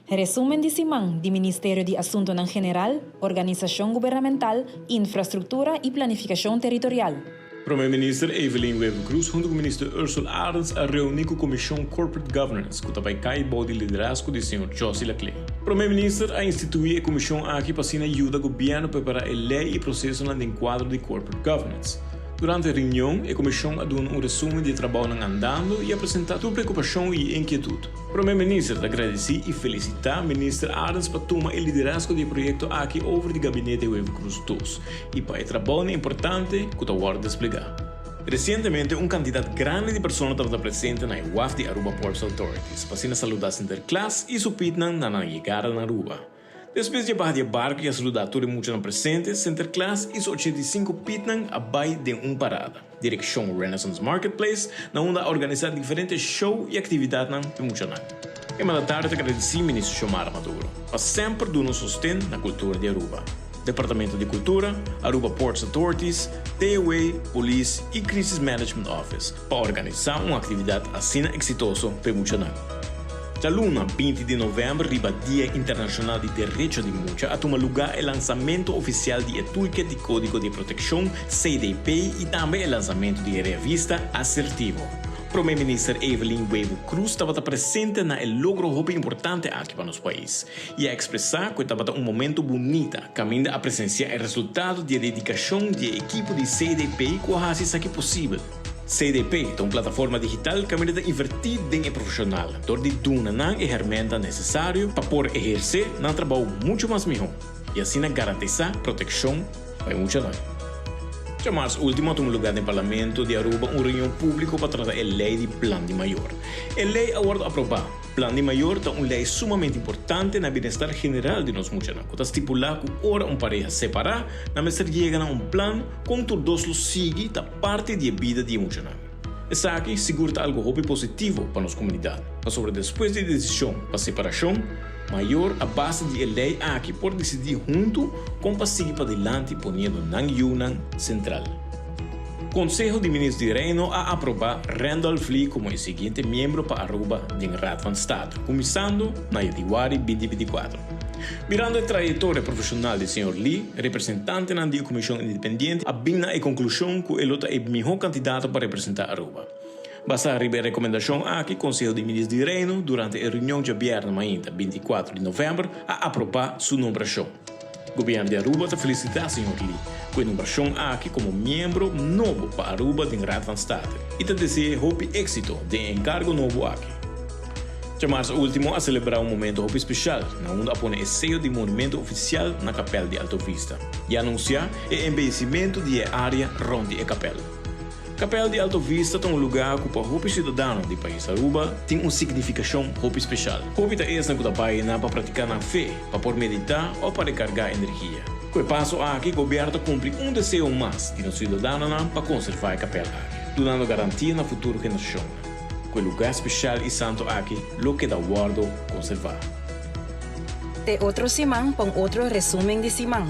Resumen de Simán, do Ministério de Assunto Nan General, Organização Governamental, Infraestrutura e Planificação Territorial. Primeiro-Ministro Evelyn Wever Cruz, junto com o Ministro Ursula Arens, a reuniu com a Comissão Corporate Governance, que também cai bode liderazgo do Sr. Josie Laclay. Primeiro-Ministro a instituir a Comissão aqui para ajudar o governo a preparar a lei e processo no enquadro de Corporate Governance. Durante a reunião, a Comissão deu resumo de trabalho andando e apresentar sua preocupação e inquietude. O Primeiro-Ministro agradeceu e felicitar o Ministro Arens para tomar o liderazgo do projeto aqui over o gabinete Wever Cruz II e para o trabalho importante que o vai desplegar. Recentemente, candidato grande de pessoas estava presente na UAF de Aruba Ports Authorities para saludar Sinterklaas e supitnan na chegada na Aruba. Depois de barco e a saludatória muito presentes, Sinterklaas e 85 pitnan abai de parada. Direção Renaissance Marketplace, na onde organizar diferentes shows e atividades para muito ano. E mais tarde agradeci ao ministro Xiomara Maduro, para sempre dar sustento na cultura de Aruba. Departamento de Cultura, Aruba Ports Authorities, TOA, Police e Crisis Management Office, para organizar uma atividade assim exitosa para muito ano. Já luna 20 de novembro, riba Dia Internacional de Direito de Mulher, a tomar lugar o lançamento oficial de Toolkit de Código de Proteção, CDP, e também o lançamento de revista Assertivo. Primeiro-Ministro Evelyn Wever Cruz estava presente na logro muito importante aqui para nosso país e a expressar que estava momento bonito, caminho a presenciar o resultado de dedicação da equipe de CDP que faz isso aqui possível. CDP é uma plataforma digital que permite invertir em profissional, onde duna a ferramenta necessária para poder exercer um trabalho muito mais melhor e assim garantizar proteção para muitos anos. Já março último, tomou lugar no Parlamento de Aruba uma reunião pública para tratar a lei de Plano de Maior. A lei agora aprovada. Plano de Maior é uma lei sumamente importante no bem-estar geral de nós muitos anos. Está estipulado que ora pareja separada, na mesa chega a plano com todos os seguem da parte da vida de muitos anos. Essa aqui segura algo positivo para nossa comunidade. Mas sobre depois da decisão para separação, maior a base de lei aqui por decidir junto como para seguir para adelante ponendo na União Central. Conselho de Ministros de Reino a aprovar Randolph Lee como o seguinte membro para Aruba de Raad van State, começando na Januário 2024. Mirando a trajetória profissional do Sr. Lee, representante na Comissão Independente, abina a conclusão que ele é o melhor candidato para representar Aruba. Basta arribar a recomendação aqui, Conselho de Ministros de Reino, durante a reunião de viernes, 24 de novembro, a aprovar sua nomeação. O governo de Aruba te felicita a Sr. Lee, com a nomeação aqui como membro novo para Aruba de Raad van State, e te deseja êxito de encargo novo aqui. Já março último a celebrar momento muito especial, onde apone o sello de monumento oficial na Capela de Alto Vista, e anunciar o embellecimento da área ronde a capela. Capela de Alto Vista é lugar que para os cidadãos do país Aruba tem uma significação muito especial. Hopi é essa que para praticar na fé, para por meditar ou para recargar energia. Com o passo aqui, o governo cumpre desejo mais de os cidadãos para conservar a capela aqui, dando garantia na futura geração. Com o lugar especial e santo aqui, lo que dá guardo conservar. De outro Simán, com outro resumen de Simán.